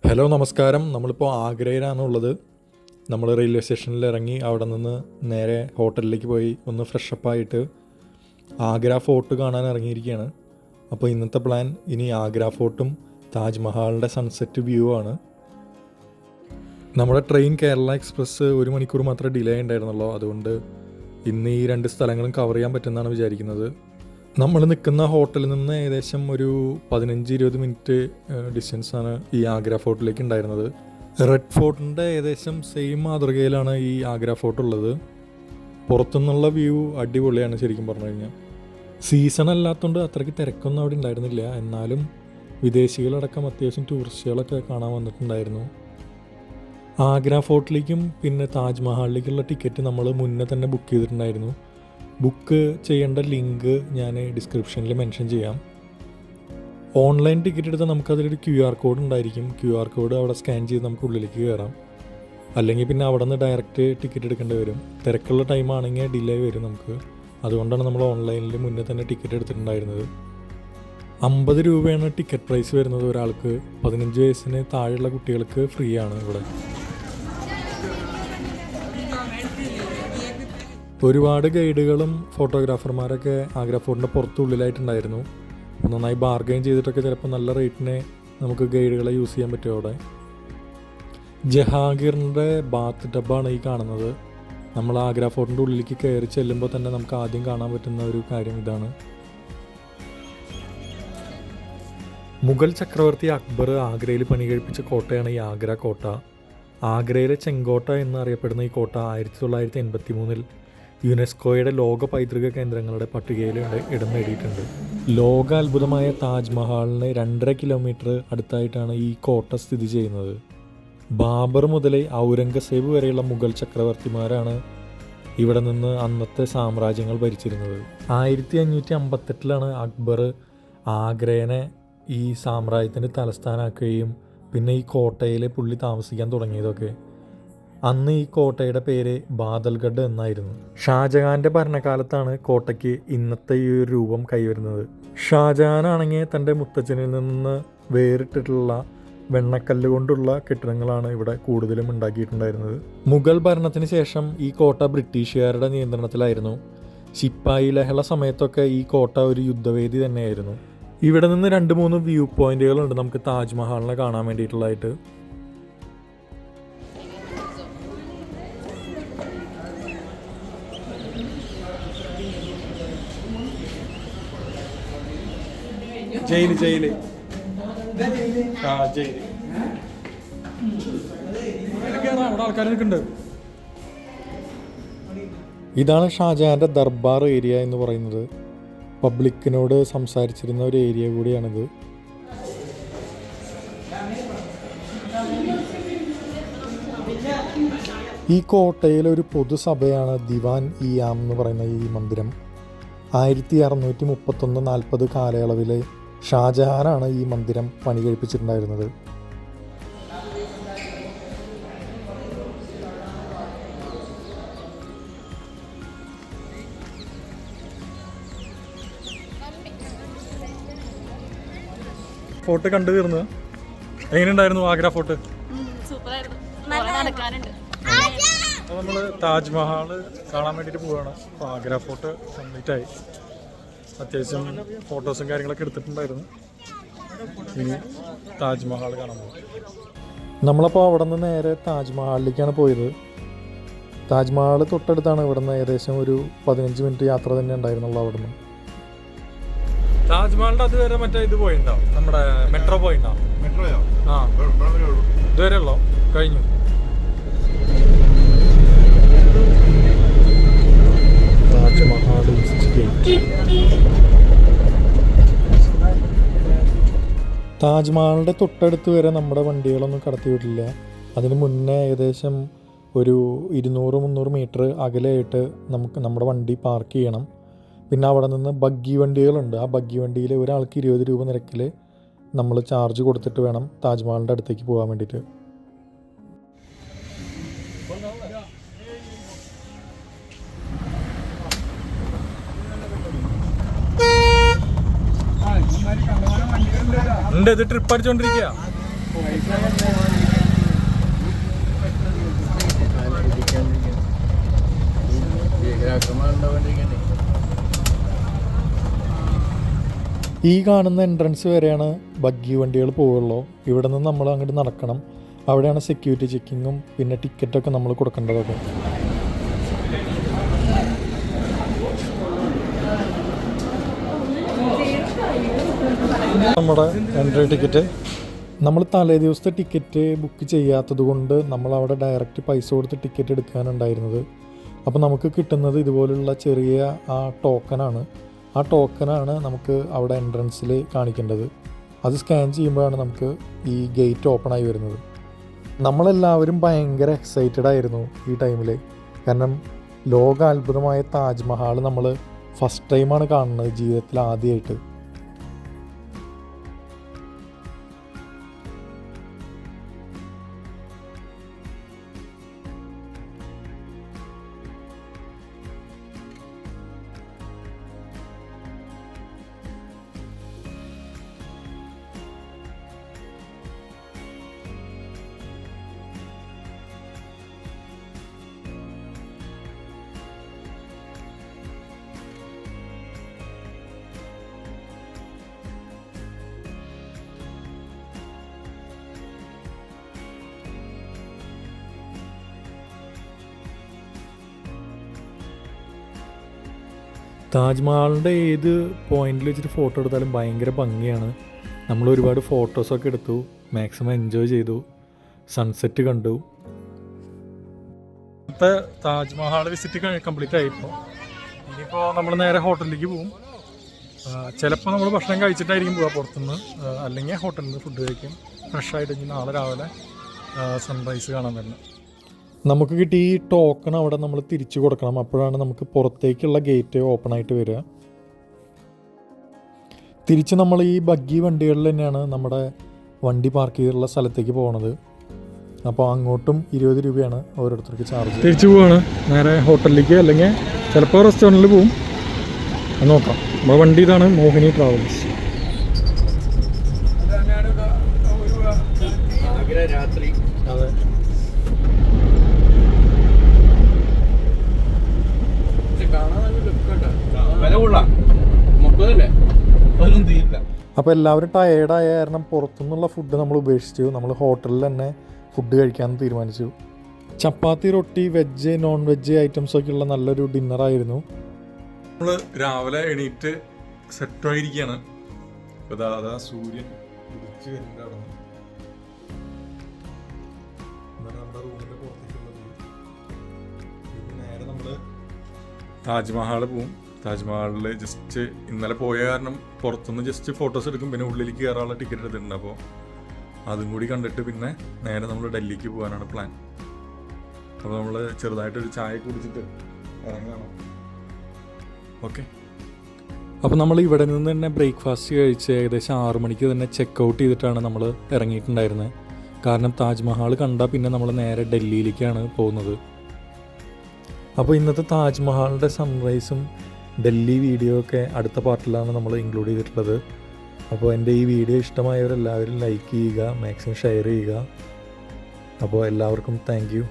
Hello നമസ്കാരം. നമ്മളിപ്പോൾ ആഗ്രയിലാണുള്ളത്. നമ്മൾ റെയിൽവേ സ്റ്റേഷനിൽ ഇറങ്ങി അവിടെ നിന്ന് നേരെ ഹോട്ടലിലേക്ക് പോയി ഒന്ന് ഫ്രഷപ്പായിട്ട് ആഗ്ര ഫോർട്ട് കാണാൻ ഇറങ്ങിയിരിക്കുകയാണ്. അപ്പോൾ ഇന്നത്തെ പ്ലാൻ ഇനി ആഗ്ര ഫോർട്ടും താജ്മഹാളിൻ്റെ സൺസെറ്റ് വ്യൂ ആണ്. നമ്മുടെ ട്രെയിൻ കേരള എക്സ്പ്രസ് 1 മണിക്കൂർ മാത്രമേ ഡിലേ ഉണ്ടായിരുന്നുള്ളൂ. അതുകൊണ്ട് ഇന്ന് ഈ 2 സ്ഥലങ്ങളും കവർ ചെയ്യാൻ പറ്റുമെന്നാണ് വിചാരിക്കുന്നത്. നമ്മൾ നിൽക്കുന്ന ഹോട്ടലിൽ നിന്ന് ഏകദേശം ഒരു 15-20 മിനിറ്റ് ഡിസ്റ്റൻസാണ് ഈ ആഗ്ര ഫോർട്ടിലേക്ക് ഉണ്ടായിരുന്നത്. റെഡ് ഫോർട്ടിൻ്റെ ഏകദേശം സെയിം മാതൃകയിലാണ് ഈ ആഗ്ര ഫോർട്ട് ഉള്ളത്. പുറത്തുനിന്നുള്ള വ്യൂ അടിപൊളിയാണ് ശരിക്കും പറഞ്ഞു കഴിഞ്ഞാൽ. സീസൺ അല്ലാത്തതുകൊണ്ട് അത്രയ്ക്ക് തിരക്കൊന്നും അവിടെ ഉണ്ടായിരുന്നില്ല. എന്നാലും വിദേശികളടക്കം അത്യാവശ്യം ടൂറിസ്റ്റുകളൊക്കെ കാണാൻ വന്നിട്ടുണ്ടായിരുന്നു. ആഗ്ര ഫോർട്ടിലേക്കും പിന്നെ താജ്മഹാളിലേക്കുള്ള ടിക്കറ്റ് നമ്മൾ മുന്നേ തന്നെ ബുക്ക് ചെയ്തിട്ടുണ്ടായിരുന്നു. ബുക്ക് ചെയ്യേണ്ട ലിങ്ക് ഞാൻ ഡിസ്ക്രിപ്ഷനിൽ മെൻഷൻ ചെയ്യാം. ഓൺലൈൻ ടിക്കറ്റ് എടുത്താൽ നമുക്കതിലൊരു QR കോഡ് ഉണ്ടായിരിക്കും. QR കോഡ് അവിടെ സ്കാൻ ചെയ്ത് നമുക്ക് ഉള്ളിലേക്ക് കയറാം. അല്ലെങ്കിൽ പിന്നെ അവിടെ നിന്ന് ഡയറക്റ്റ് ടിക്കറ്റ് എടുക്കേണ്ടി വരും. തിരക്കുള്ള ടൈമാണെങ്കിൽ ഡിലേ വരും നമുക്ക്. അതുകൊണ്ടാണ് നമ്മൾ ഓൺലൈനിൽ മുന്നേ തന്നെ ടിക്കറ്റ് എടുത്തിട്ടുണ്ടായിരുന്നത്. 50 രൂപയാണ് ടിക്കറ്റ് പ്രൈസ് വരുന്നത് ഒരാൾക്ക്. 15 വയസ്സിന് താഴെയുള്ള കുട്ടികൾക്ക് ഫ്രീ ആണ് ഇവിടെ. ഒരുപാട് ഗൈഡുകളും ഫോട്ടോഗ്രാഫർമാരൊക്കെ ആഗ്ര ഫോർട്ടിൻ്റെ പുറത്തുള്ളിലായിട്ടുണ്ടായിരുന്നു. നന്നായി ബാർഗെയിൻ ചെയ്തിട്ടൊക്കെ ചിലപ്പോൾ നല്ല റേറ്റിന് നമുക്ക് ഗൈഡുകളെ യൂസ് ചെയ്യാൻ പറ്റും അവിടെ. ജഹാംഗീറിൻ്റെ ബാത്ത് ടബാണ് ഈ കാണുന്നത്. നമ്മൾ ആഗ്ര ഫോർട്ടിൻ്റെ ഉള്ളിലേക്ക് കയറി ചെല്ലുമ്പോൾ തന്നെ നമുക്ക് ആദ്യം കാണാൻ പറ്റുന്ന ഒരു കാര്യം ഇതാണ്. മുഗൾ ചക്രവർത്തി അക്ബർ ആഗ്രയിൽ പണി കഴിപ്പിച്ച കോട്ടയാണ് ഈ ആഗ്ര കോട്ട. ആഗ്രയിലെ ചെങ്കോട്ട എന്നറിയപ്പെടുന്ന ഈ കോട്ട 1983 യുനെസ്കോയുടെ ലോക പൈതൃക കേന്ദ്രങ്ങളുടെ പട്ടികയിൽ ഇടം നേടിയിട്ടുണ്ട്. ലോക അത്ഭുതമായ താജ്മഹാളിന് 2.5 കിലോമീറ്റർ അടുത്തായിട്ടാണ് ഈ കോട്ട സ്ഥിതി ചെയ്യുന്നത്. ബാബർ മുതൽ ഔറംഗസേബ് വരെയുള്ള മുഗൾ ചക്രവർത്തിമാരാണ് ഇവിടെ നിന്ന് അന്നത്തെ സാമ്രാജ്യങ്ങൾ ഭരിച്ചിരുന്നത്. 1558 അക്ബർ ആഗ്രയെ ഈ സാമ്രാജ്യത്തിൻ്റെ തലസ്ഥാനാക്കുകയും പിന്നെ ഈ കോട്ടയിൽ പുള്ളി താമസിക്കാൻ തുടങ്ങിയതൊക്കെ. അന്ന് ഈ കോട്ടയുടെ പേര് ബാദൽഗഡ് എന്നായിരുന്നു. ഷാജഹാൻ്റെ ഭരണകാലത്താണ് കോട്ടയ്ക്ക് ഇന്നത്തെ ഈ ഒരു രൂപം കൈവരുന്നത്. ഷാജഹാനാണെങ്കിൽ തൻ്റെ മുത്തച്ഛനിൽ നിന്ന് വേറിട്ടിട്ടുള്ള വെണ്ണക്കല്ല് കൊണ്ടുള്ള കെട്ടിടങ്ങളാണ് ഇവിടെ കൂടുതലും ഉണ്ടാക്കിയിട്ടുണ്ടായിരുന്നത്. മുഗൾ ഭരണത്തിന് ശേഷം ഈ കോട്ട ബ്രിട്ടീഷുകാരുടെ നിയന്ത്രണത്തിലായിരുന്നു. ശിപ്പായി ലഹള സമയത്തൊക്കെ ഈ കോട്ട ഒരു യുദ്ധവേദി തന്നെയായിരുന്നു. ഇവിടെ നിന്ന് 2-3 വ്യൂ പോയിന്റുകളുണ്ട് നമുക്ക് താജ്മഹാളിനെ കാണാൻ വേണ്ടിയിട്ടുള്ളതായിട്ട്. ജയില് അവിടെ ആൾക്കാർ നിൽക്കുന്നുണ്ട്. ഇതാണ് ഷാജഹാന്റെ ദർബാർ ഏരിയ എന്ന് പറയുന്നത്. പബ്ലിക്കിനോട് സംസാരിച്ചിരുന്ന ഒരു ഏരിയ കൂടിയാണിത്. ഈ കോട്ടയിലെ ഒരു പൊതുസഭയാണ് ദിവാൻ ഇ ആം എന്ന് പറയുന്ന ഈ മന്ദിരം. 1631-40 കാലയളവിൽ ഷാജഹാനാണ് ഈ മന്ദിരം പണി കഴിപ്പിച്ചിട്ടുണ്ടായിരുന്നത്. ഫോർട്ട് കണ്ടു തീർന്നു. എങ്ങനെയുണ്ടായിരുന്നു ആഗ്ര ഫോർട്ട്? അപ്പോൾ നമ്മൾ താജ്മഹാൾ കാണാൻ വേണ്ടിയിട്ട് പോവുകയാണ്. അപ്പോൾ ആഗ്ര ഫോർട്ട് കംപ്ലീറ്റ് ആയി. അത്യാവശ്യം ഫോട്ടോസും കാര്യങ്ങളൊക്കെ എടുത്തിട്ടുണ്ടായിരുന്നു. ഇനി താജ്മഹാൾ കാണാൻ പോകും. നമ്മളപ്പോൾ അവിടെ നിന്ന് നേരെ താജ്മഹാളിലേക്കാണ് പോയത്. താജ്മഹാൾ തൊട്ടടുത്താണ്. ഇവിടെ നിന്ന് ഏകദേശം ഒരു 15 മിനിറ്റ് യാത്ര തന്നെ ഉണ്ടായിരുന്നുള്ളൂ അവിടെ നിന്ന്. താജ്മഹാളിൻ്റെ അതുവരെ മറ്റേ ഇത് പോയിണ്ടാവും, നമ്മുടെ മെട്രോ പോയിണ്ടാവും. മെട്രോയോ? ആ, ഇതുവരെ ഉള്ളോ? കഴിഞ്ഞു. താജ്മഹാൾ താജ്മഹാളിൻ്റെ തൊട്ടടുത്ത് വരെ നമ്മുടെ വണ്ടികളൊന്നും കടത്തി വിട്ടില്ല. അതിന് മുന്നേ ഏകദേശം ഒരു 200-300 മീറ്റർ അകലെയായിട്ട് നമുക്ക് നമ്മുടെ വണ്ടി പാർക്ക് ചെയ്യണം. പിന്നെ അവിടെ നിന്ന് ബഗ്ഗി വണ്ടികളുണ്ട്. ആ ബഗ്ഗി വണ്ടിയിൽ ഒരാൾക്ക് 20 രൂപ നിരക്കിൽ നമ്മൾ ചാർജ് കൊടുത്തിട്ട് വേണം താജ്മഹാളിൻ്റെ അടുത്തേക്ക് പോകാൻ വേണ്ടിയിട്ട്. ഉണ്ട്, ഇത് ട്രിപ്പ് അടിച്ചോണ്ടിരിക്കുക. ഈ കാണുന്ന എൻട്രൻസ് വരെയാണ് ബഗ്ഗി വണ്ടികൾ പോവുള്ളൂ. ഇവിടെ നിന്ന് നമ്മൾ അങ്ങോട്ട് നടക്കണം. അവിടെയാണ് സെക്യൂരിറ്റി ചെക്കിങ്ങും പിന്നെ ടിക്കറ്റൊക്കെ നമ്മൾ കൊടുക്കേണ്ടതൊക്കെ. നമ്മുടെ എൻട്രി ടിക്കറ്റ് നമ്മൾ തലേ ദിവസത്തെ ടിക്കറ്റ് ബുക്ക് ചെയ്യാത്തത് കൊണ്ട് നമ്മളവിടെ ഡയറക്റ്റ് പൈസ കൊടുത്ത് ടിക്കറ്റ് എടുക്കാനുണ്ടായിരുന്നത്. അപ്പോൾ നമുക്ക് കിട്ടുന്നത് ഇതുപോലുള്ള ചെറിയ ആ ടോക്കനാണ്. ആ ടോക്കനാണ് നമുക്ക് അവിടെ എൻട്രൻസിൽ കാണിക്കേണ്ടത്. അത് സ്കാൻ ചെയ്യുമ്പോഴാണ് നമുക്ക് ഈ ഗേറ്റ് ഓപ്പൺ ആയി വരുന്നത്. നമ്മളെല്ലാവരും ഭയങ്കര എക്സൈറ്റഡ് ആയിരുന്നു ഈ ടൈമിൽ. കാരണം ലോകാത്ഭുതമായ താജ്മഹൽ നമ്മൾ ഫസ്റ്റ് ടൈമാണ് കാണുന്നത്, ജീവിതത്തിൽ ആദ്യമായിട്ട്. താജ്മഹലിൻ്റെ ഏത് പോയിന്റിൽ വെച്ചിട്ട് ഫോട്ടോ എടുത്താലും ഭയങ്കര ഭംഗിയാണ്. നമ്മൾ ഒരുപാട് ഫോട്ടോസൊക്കെ എടുത്തു, മാക്സിമം എൻജോയ് ചെയ്തു, സൺസെറ്റ് കണ്ടു. ഇപ്പോഴത്തെ താജ്മഹൽ വിസിറ്റ് കംപ്ലീറ്റ് ആയിപ്പോൾ. ഇനിയിപ്പോൾ നമ്മൾ നേരെ ഹോട്ടലിലേക്ക് പോകും. ചിലപ്പോൾ നമ്മൾ ഭക്ഷണം കഴിച്ചിട്ടായിരിക്കും പോവുക പുറത്തുനിന്ന്, അല്ലെങ്കിൽ ഹോട്ടലിൽ നിന്ന് ഫുഡ് കഴിക്കും. ഫ്രഷായിട്ട് ഇനി നാളെ രാവിലെ സൺറൈസ് കാണാൻ വരണം. നമുക്ക് കിട്ടി ഈ ടോക്കൺ അവിടെ നമ്മൾ തിരിച്ചു കൊടുക്കണം. അപ്പോഴാണ് നമുക്ക് പുറത്തേക്കുള്ള ഗേറ്റ് ഓപ്പൺ ആയിട്ട് വരിക. തിരിച്ച് നമ്മൾ ഈ ബഗ്ഗി വണ്ടികളിൽ തന്നെയാണ് നമ്മുടെ വണ്ടി പാർക്ക് ചെയ്തിട്ടുള്ള സ്ഥലത്തേക്ക് പോകുന്നത്. അപ്പോൾ അങ്ങോട്ടും 20 രൂപയാണ് ഓരോരുത്തർക്ക് ചാർജ്. തിരിച്ചു പോവാണ് നേരെ ഹോട്ടലിലേക്ക്, അല്ലെങ്കിൽ ചിലപ്പോൾ റെസ്റ്റോറൻറ്റിൽ പോവും. നോക്കാം. നമ്മുടെ വണ്ടി ഇതാണ്, മോഹിനി ട്രാവൽസ്. അതെ, അപ്പോൾ എല്ലാവരും ടയേർഡായ കാരണം പുറത്തുനിന്നുള്ള ഫുഡ് നമ്മൾ ഉപേക്ഷിച്ചു. നമ്മൾ ഹോട്ടലിൽ തന്നെ ഫുഡ് കഴിക്കാൻ തീരുമാനിച്ചു. ചപ്പാത്തി, റൊട്ടി, വെജ്, നോൺ വെജ് ഐറ്റംസൊക്കെ ഉള്ള നല്ലൊരു ഡിന്നറായിരുന്നു. നമ്മൾ രാവിലെ എണീറ്റ് സെറ്റായിരിക്കുകയാണ്. അതാ സൂര്യൻ ഉദിച്ച് വരുന്നുണ്ട്. അവിടെ നിന്ന് നമ്മുടെ റൂമിൻ്റെ പുറത്തേക്കുള്ളത്. നേരെ നമ്മൾ താജ്മഹൽ പോവും. താജ്മഹലിൽ ജസ്റ്റ് ഇന്നലെ പോയ കാരണം പുറത്തുനിന്ന് ജസ്റ്റ് ഫോട്ടോസ് എടുക്കും, പിന്നെ ഉള്ളിലേക്ക് കയറാനുള്ള ടിക്കറ്റ് എടുത്തിട്ടുണ്ട്. അപ്പോൾ അതും കൂടി കണ്ടിട്ട് പിന്നെ നേരെ നമ്മൾ ഡൽഹിക്ക് പോകാനാണ് പ്ലാൻ. അപ്പോൾ നമ്മൾ ചെറുതായിട്ടൊരു ചായ കുടിച്ചിട്ട് ഇറങ്ങണം. ഓക്കെ. അപ്പോൾ നമ്മൾ ഇവിടെ നിന്ന് തന്നെ ബ്രേക്ക്ഫാസ്റ്റ് കഴിച്ച് ഏകദേശം 6 മണിക്ക് തന്നെ ചെക്ക് ഔട്ട് ചെയ്തിട്ടാണ് നമ്മൾ ഇറങ്ങിയിട്ടുണ്ടായിരുന്നത്. കാരണം താജ്മഹൽ കണ്ടാൽ പിന്നെ നമ്മൾ നേരെ ഡൽഹിയിലേക്കാണ് പോകുന്നത്. അപ്പോൾ ഇന്നത്തെ താജ്മഹലിൻ്റെ സൺറൈസും ഡൽഹി വീഡിയോ ഒക്കെ അടുത്ത പാർട്ടിലാണ് നമ്മൾ ഇൻക്ലൂഡ് ചെയ്തിട്ടുള്ളത്. അപ്പോൾ എൻ്റെ ഈ വീഡിയോ ഇഷ്ടമായവരെല്ലാവരും ലൈക്ക് ചെയ്യുക, മാക്സിമം ഷെയർ ചെയ്യുക. അപ്പോൾ എല്ലാവർക്കും താങ്ക് യു.